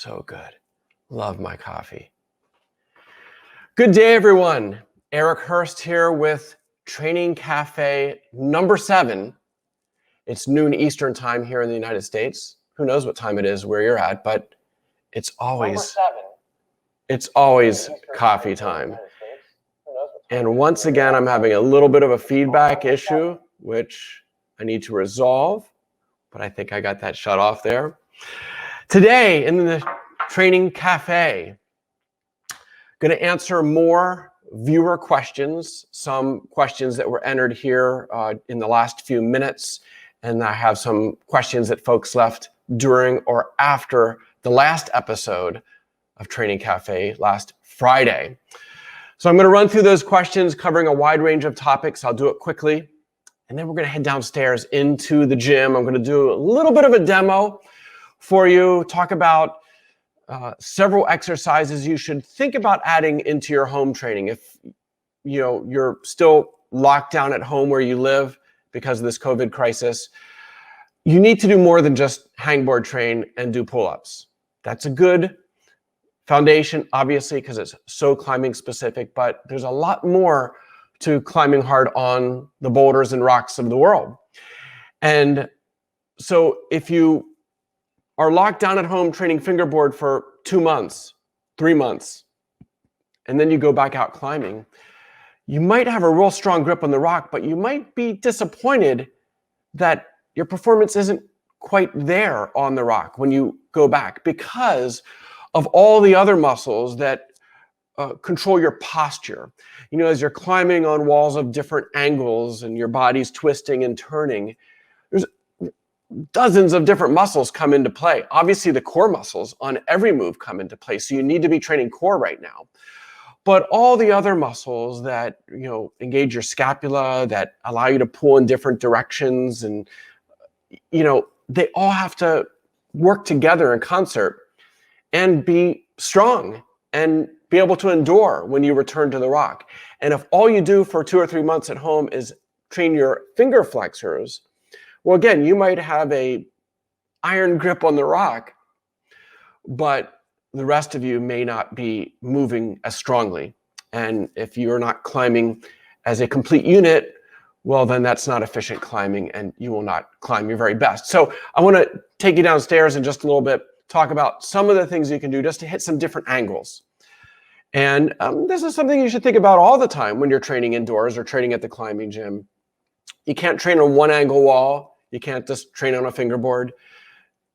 So good. Love my coffee. Good day, everyone. Eric Hurst here with Training Cafe number 7. It's noon Eastern time here in the United States. Who knows what time it is where you're at, but it's always coffee time. And once again, I'm having a little bit of a feedback issue, which I need to resolve, but I think I got that shut off there. Today in the Training Cafe, going to answer more viewer questions, some questions that were entered here in the last few minutes, and I have some questions that folks left during or after the last episode of Training Cafe last Friday. So I'm going to run through those questions covering a wide range of topics. I'll do it quickly, and then we're going to head downstairs into the gym. I'm going to do a little bit of a demo for you, talk about several exercises you should think about adding into your home training. If you're still locked down at home where you live because of this COVID crisis, you need to do more than just hangboard train and do pull-ups. That's a good foundation, obviously, because it's so climbing specific, but there's a lot more to climbing hard on the boulders and rocks of the world. And so if you are locked down at home training fingerboard for 2 months, 3 months, and then you go back out climbing, you might have a real strong grip on the rock, but you might be disappointed that your performance isn't quite there on the rock when you go back because of all the other muscles that control your posture. As you're climbing on walls of different angles and your body's twisting and turning, there's dozens of different muscles come into play. Obviously, the core muscles on every move come into play, so you need to be training core right now. But all the other muscles that engage your scapula, that allow you to pull in different directions, and they all have to work together in concert and be strong and be able to endure when you return to the rock. And if all you do for 2 or 3 months at home is train your finger flexors, well, again, you might have a iron grip on the rock, but the rest of you may not be moving as strongly. And if you're not climbing as a complete unit, well, then that's not efficient climbing and you will not climb your very best. So I want to take you downstairs in just a little bit, talk about some of the things you can do just to hit some different angles. And this is something you should think about all the time when you're training indoors or training at the climbing gym. You can't train on one angle wall. You can't just train on a fingerboard.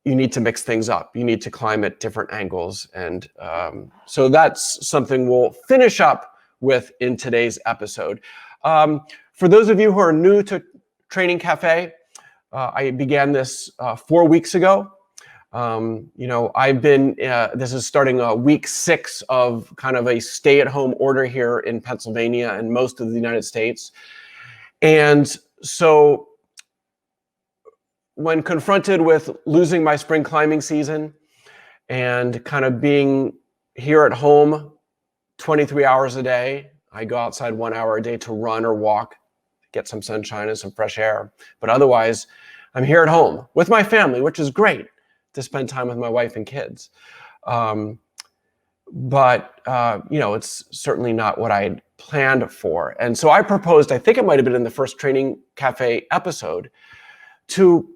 You need to mix things up. You need to climb at different angles. And so that's something we'll finish up with in today's episode. For those of you who are new to Training Cafe, I began this 4 weeks ago. I've been, this is starting week 6 of kind of a stay-at-home order here in Pennsylvania and most of the United States. And so when confronted with losing my spring climbing season and kind of being here at home 23 hours a day, I go outside 1 hour a day to run or walk, get some sunshine and some fresh air. But otherwise, I'm here at home with my family, which is great to spend time with my wife and kids. But it's certainly not what I had planned for. And so I proposed, I think it might have been in the first Training Cafe episode, to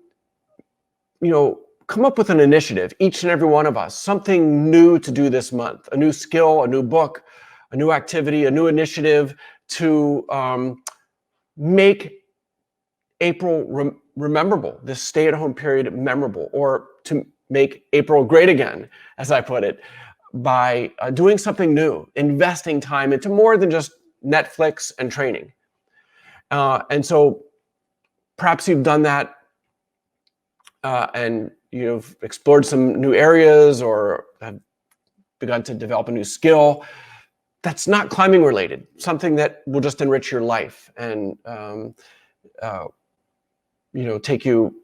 come up with an initiative, each and every one of us, something new to do this month, a new skill, a new book, a new activity, a new initiative to make April memorable, this stay-at-home period memorable, or to make April great again, as I put it, by doing something new, investing time into more than just Netflix and training. And so perhaps you've done that and you've explored some new areas or have begun to develop a new skill that's not climbing related, something that will just enrich your life and take you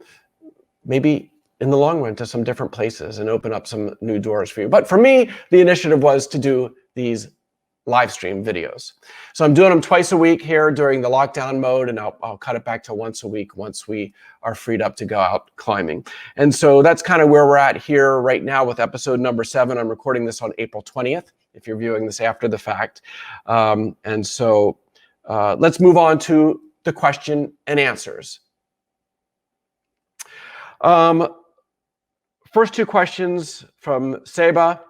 maybe in the long run to some different places and open up some new doors for you. But for me, the initiative was to do these live stream videos. So I'm doing them twice a week here during the lockdown mode, and I'll cut it back to once a week once we are freed up to go out climbing. And so that's kind of where we're at here right now with episode number 7. I'm recording this on April 20th, if you're viewing this after the fact. And so let's move on to the question and answers. First 2 questions from Seba.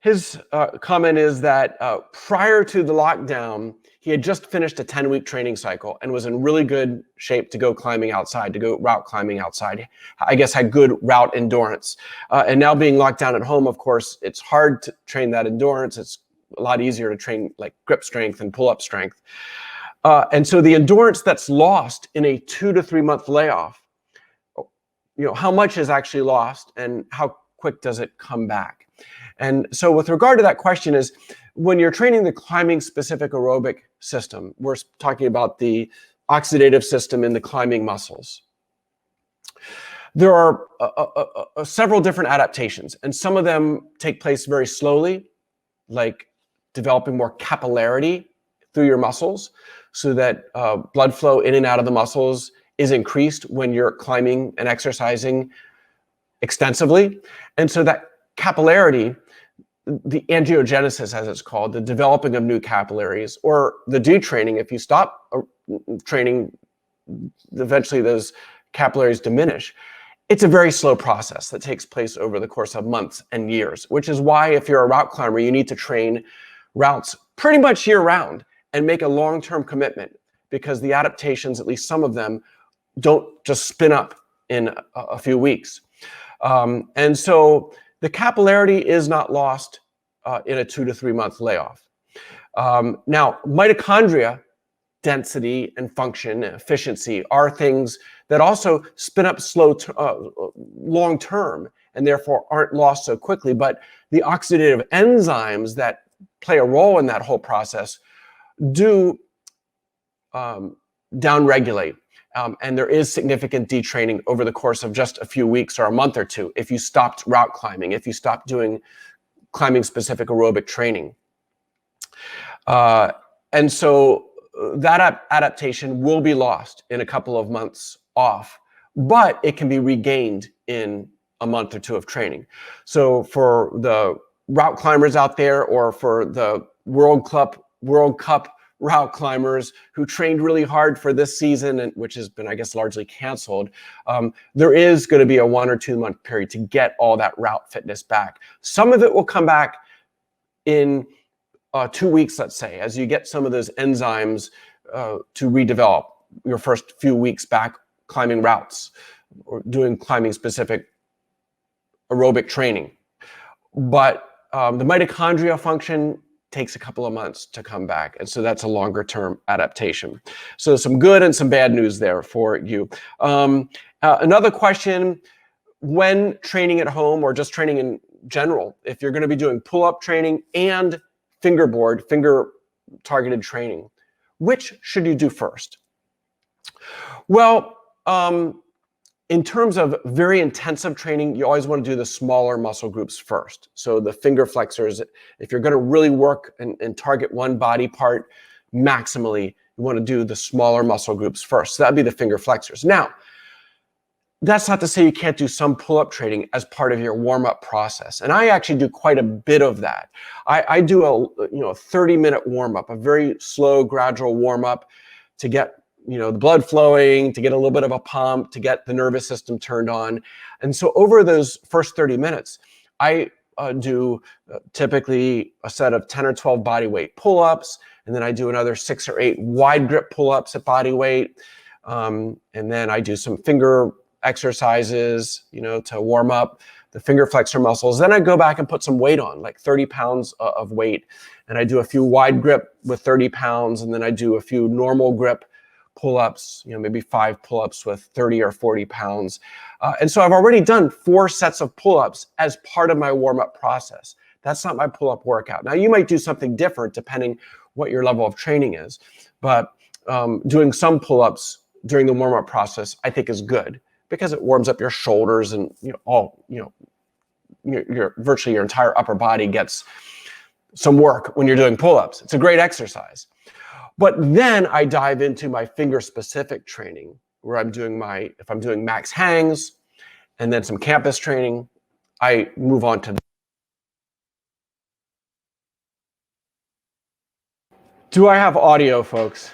His comment is that prior to the lockdown, he had just finished a 10-week training cycle and was in really good shape to go climbing outside, to go route climbing outside. I guess had good route endurance. And now being locked down at home, of course, it's hard to train that endurance. It's a lot easier to train like grip strength and pull-up strength. And so the endurance that's lost in a 2 to 3 month layoff, how much is actually lost and how quick does it come back? And so with regard to that question is, when you're training the climbing specific aerobic system, we're talking about the oxidative system in the climbing muscles. There are several different adaptations, and some of them take place very slowly, like developing more capillarity through your muscles so that blood flow in and out of the muscles is increased when you're climbing and exercising extensively. And so that capillarity, the angiogenesis as it's called, the developing of new capillaries, or the detraining, if you stop training, eventually those capillaries diminish. It's a very slow process that takes place over the course of months and years, which is why if you're a route climber, you need to train routes pretty much year round and make a long-term commitment, because the adaptations, at least some of them, don't just spin up in a few weeks. And so the capillarity is not lost in a 2 to 3 month layoff. Now, mitochondria density and function and efficiency are things that also spin up long term and therefore aren't lost so quickly. But the oxidative enzymes that play a role in that whole process do downregulate. And there is significant detraining over the course of just a few weeks or a month or two if you stopped route climbing, if you stopped doing climbing specific aerobic training. And so that adaptation will be lost in a couple of months off, but it can be regained in a month or two of training. So for the route climbers out there, or for the World Cup route climbers who trained really hard for this season, and which has been, I guess, largely canceled, there is going to be a 1 or 2 month period to get all that route fitness back. Some of it will come back in 2 weeks, let's say, as you get some of those enzymes to redevelop your first few weeks back climbing routes or doing climbing specific aerobic training. But the mitochondria function takes a couple of months to come back. And so that's a longer term adaptation. So some good and some bad news there for you. Another question, when training at home or just training in general, if you're going to be doing pull-up training and fingerboard, finger targeted training, which should you do first? Well, in terms of very intensive training, you always want to do the smaller muscle groups first. So the finger flexors, if you're going to really work and target one body part maximally, you want to do the smaller muscle groups first. So that'd be the finger flexors. Now, that's not to say you can't do some pull-up training as part of your warm-up process. And I actually do quite a bit of that. I do a 30-minute warm-up, a very slow, gradual warm-up to get the blood flowing, to get a little bit of a pump, to get the nervous system turned on. And so over those first 30 minutes, I do typically a set of 10 or 12 body weight pull-ups, and then I do another 6 or 8 wide grip pull-ups at body weight. And then I do some finger exercises, to warm up the finger flexor muscles. Then I go back and put some weight on, like 30 pounds of weight. And I do a few wide grip with 30 pounds, and then I do a few normal grip pull-ups, maybe 5 pull-ups with 30 or 40 pounds. And so I've already done 4 sets of pull-ups as part of my warm-up process. That's not my pull-up workout. Now, you might do something different depending what your level of training is, but doing some pull-ups during the warm-up process, I think is good because it warms up your shoulders and virtually your entire upper body gets some work when you're doing pull-ups. It's a great exercise. But then I dive into my finger-specific training, where if I'm doing max hangs and then some campus training, I move on to. Do I have audio, folks?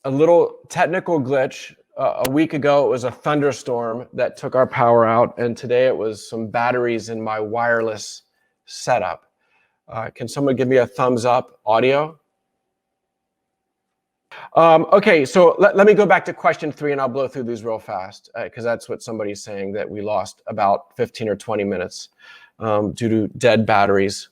A little technical glitch. A week ago, it was a thunderstorm that took our power out, and today it was some batteries in my wireless setup. Can someone give me a thumbs up, audio? Okay, so let me go back to question 3, and I'll blow through these real fast, because that's what somebody's saying, that we lost about 15 or 20 minutes due to dead batteries.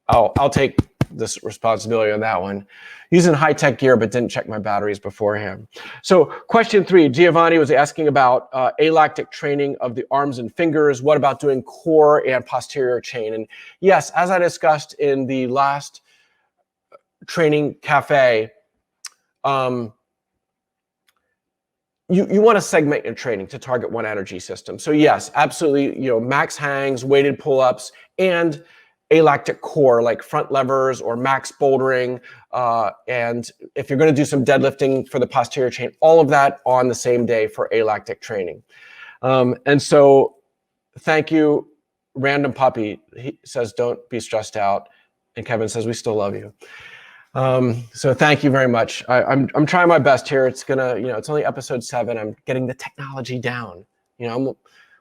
I'll take this responsibility on that one. Using high-tech gear, but didn't check my batteries beforehand. So question 3, Giovanni was asking about alactic training of the arms and fingers. What about doing core and posterior chain? And yes, as I discussed in the last training cafe, you want to segment your training to target one energy system. So yes, absolutely, max hangs, weighted pull-ups, and alactic core, like front levers or max bouldering. And if you're going to do some deadlifting for the posterior chain, all of that on the same day for alactic training. And so thank you, Random Puppy. He says, don't be stressed out. And Kevin says, we still love you. So thank you very much. I'm trying my best here. It's it's only episode 7. I'm getting the technology down. I'm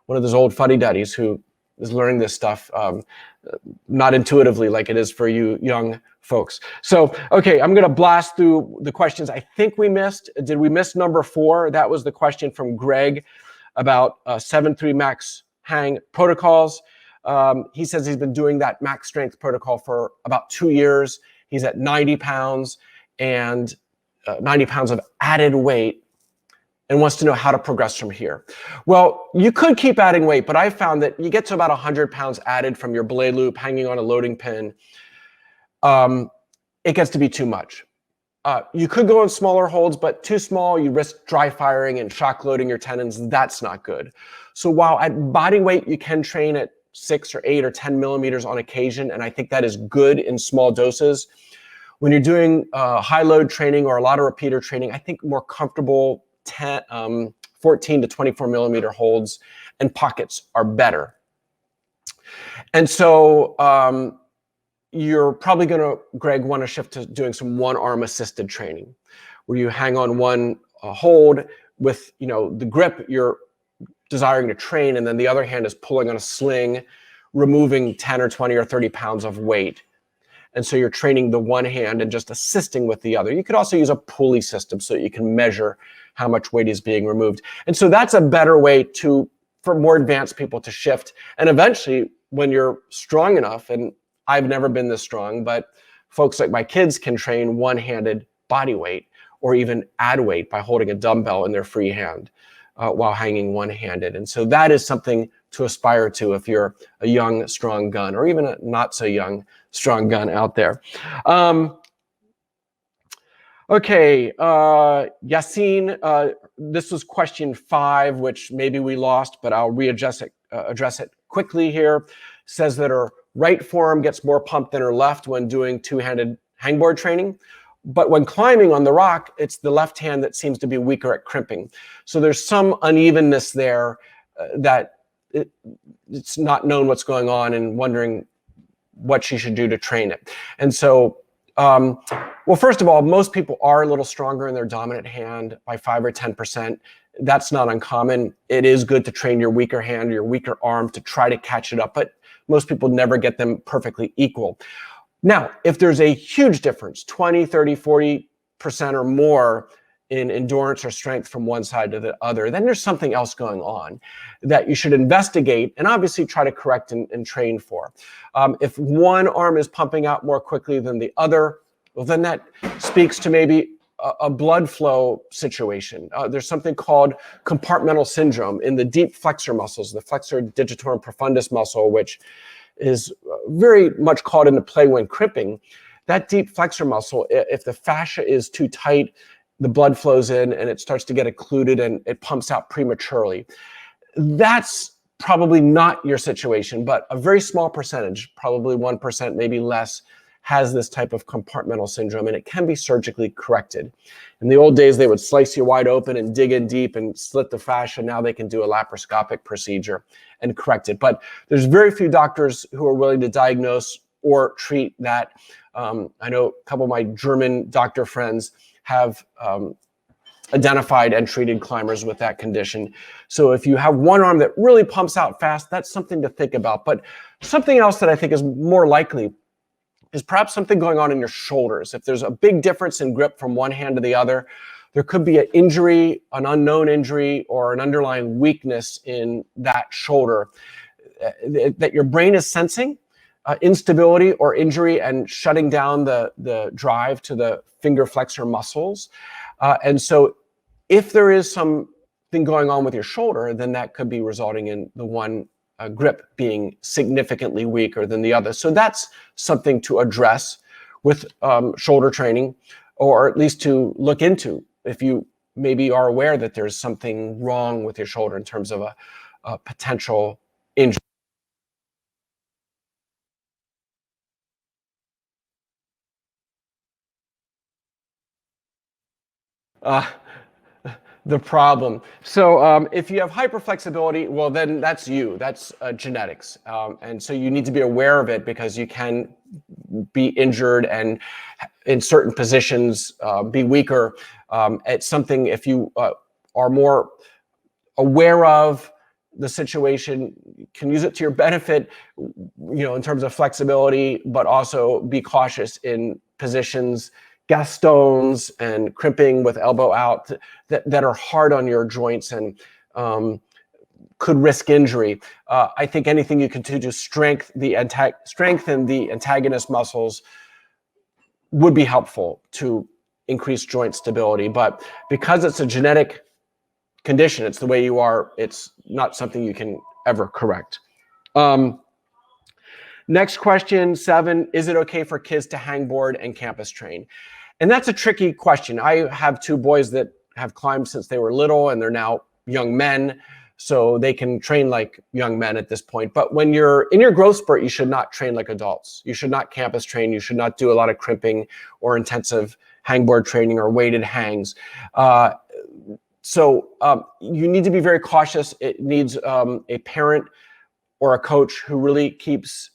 one of those old fuddy-duddies who is learning this stuff not intuitively like it is for you young folks. So, okay, I'm going to blast through the questions I think we missed. Did we miss number 4? That was the question from Greg about 7-3 max hang protocols. He says he's been doing that max strength protocol for about 2 years. He's at 90 pounds and 90 pounds of added weight, and wants to know how to progress from here. Well, you could keep adding weight, but I found that you get to about 100 pounds added from your belay loop hanging on a loading pin. It gets to be too much. You could go in smaller holds, but too small, you risk dry firing and shock loading your tendons. That's not good. So while at body weight, you can train at 6 or 8 or 10 millimeters on occasion, and I think that is good in small doses. When you're doing high load training or a lot of repeater training, I think more comfortable 14 to 24 millimeter holds and pockets are better. And so you're probably going to, Greg, want to shift to doing some one arm assisted training where you hang on one hold with the grip you're desiring to train, and then the other hand is pulling on a sling, removing 10 or 20 or 30 pounds of weight. And so you're training the one hand and just assisting with the other. You could also use a pulley system so that you can measure how much weight is being removed. And so that's a better way for more advanced people to shift. And eventually, when you're strong enough, and I've never been this strong, but folks like my kids can train one-handed body weight or even add weight by holding a dumbbell in their free hand while hanging one-handed. And so that is something to aspire to if you're a young, strong gun, or even a not so young, strong gun out there. Okay, Yassine, this was question 5, which maybe we lost, but I'll address it quickly here. Says that her right forearm gets more pumped than her left when doing two-handed hangboard training. But when climbing on the rock, it's the left hand that seems to be weaker at crimping. So there's some unevenness there that it's not known what's going on, and wondering what she should do to train it. And so, well, first of all, most people are a little stronger in their dominant hand by 5 or 10%. That's not uncommon. It is good to train your weaker hand, your weaker arm, to try to catch it up, but most people never get them perfectly equal. Now, if there's a huge difference, 20, 30, 40% or more in endurance or strength from one side to the other, then there's something else going on that you should investigate and obviously try to correct and train for. If one arm is pumping out more quickly than the other, well, then that speaks to maybe a blood flow situation. There's something called compartmental syndrome in the deep flexor muscles, the flexor digitorum profundus muscle, which is very much called into play when crimping. That deep flexor muscle, if the fascia is too tight, the blood flows in and it starts to get occluded and it pumps out prematurely. That's probably not your situation, but a very small percentage, probably 1%, maybe less, has this type of compartmental syndrome, and it can be surgically corrected. In the old days, they would slice you wide open and dig in deep and slit the fascia. Now they can do a laparoscopic procedure and correct it. But there's very few doctors who are willing to diagnose or treat that. I know a couple of my German doctor friends have identified and treated climbers with that condition. So if you have one arm that really pumps out fast, that's something to think about. But something else that I think is more likely is perhaps something going on in your shoulders. If there's a big difference in grip from one hand to the other, there could be an injury, an unknown injury, or an underlying weakness in that shoulder that your brain is sensing instability or injury and shutting down the drive to the finger flexor muscles. And so if there is something going on with your shoulder, then that could be resulting in the one grip being significantly weaker than the other. So that's something to address with shoulder training, or at least to look into if you maybe are aware that there's something wrong with your shoulder in terms of a potential injury. The problem. So if you have hyperflexibility, well, then that's you. That's genetics. And so you need to be aware of it, because you can be injured and in certain positions be weaker. It's something, if you are more aware of the situation, you can use it to your benefit, in terms of flexibility, but also be cautious in positions, Gastons and crimping with elbow out that are hard on your joints and could risk injury. I think anything you can do to strengthen the antagonist muscles would be helpful to increase joint stability. But because it's a genetic condition, it's the way you are, it's not something you can ever correct. Next question, 7, is it okay for kids to hangboard and campus train? And that's a tricky question. I have 2 boys that have climbed since they were little, and they're now young men, so they can train like young men at this point. But when you're in your growth spurt, you should not train like adults. You should not campus train. You should not do a lot of crimping or intensive hangboard training or weighted hangs. So you need to be very cautious. It needs a parent or a coach who really keeps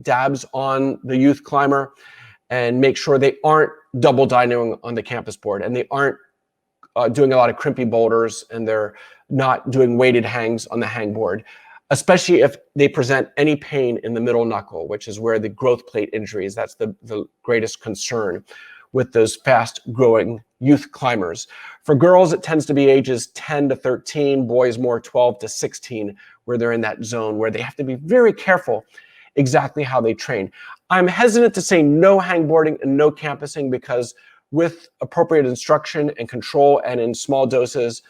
dabs on the youth climber and make sure they aren't double dynoing on the campus board, and they aren't doing a lot of crimpy boulders, and they're not doing weighted hangs on the hangboard, especially if they present any pain in the middle knuckle, which is where the growth plate injuries, that's the greatest concern with those fast growing youth climbers. For girls, it tends to be ages 10 to 13, boys more 12 to 16, where they're in that zone where they have to be very careful exactly how they train. I'm hesitant to say no hangboarding and no campusing, because with appropriate instruction and control and in small doses,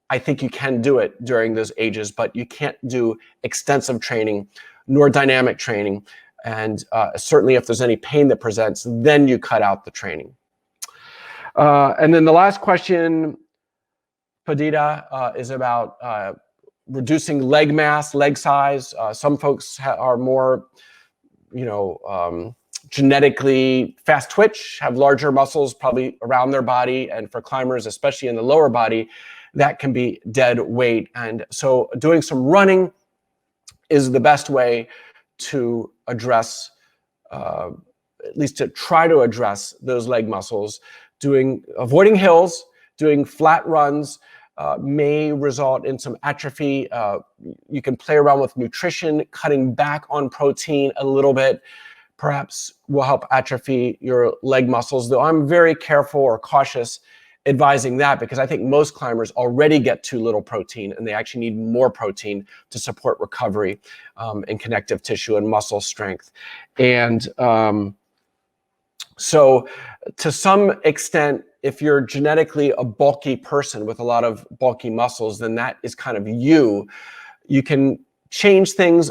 I think you can do it during those ages, but you can't do extensive training nor dynamic training. And certainly if there's any pain that presents, then you cut out the training. And then the last question, Padita, is about reducing leg mass, leg size. Some folks are more, genetically fast twitch, have larger muscles probably around their body. And for climbers, especially in the lower body, that can be dead weight. And so doing some running is the best way to address, at least to try to address those leg muscles. Avoiding hills, doing flat runs may result in some atrophy. You can play around with nutrition, cutting back on protein a little bit, perhaps will help atrophy your leg muscles, though I'm very careful or cautious advising that, because I think most climbers already get too little protein, and they actually need more protein to support recovery and connective tissue and muscle strength. And so to some extent, if you're genetically a bulky person with a lot of bulky muscles, then that is kind of you. You can change things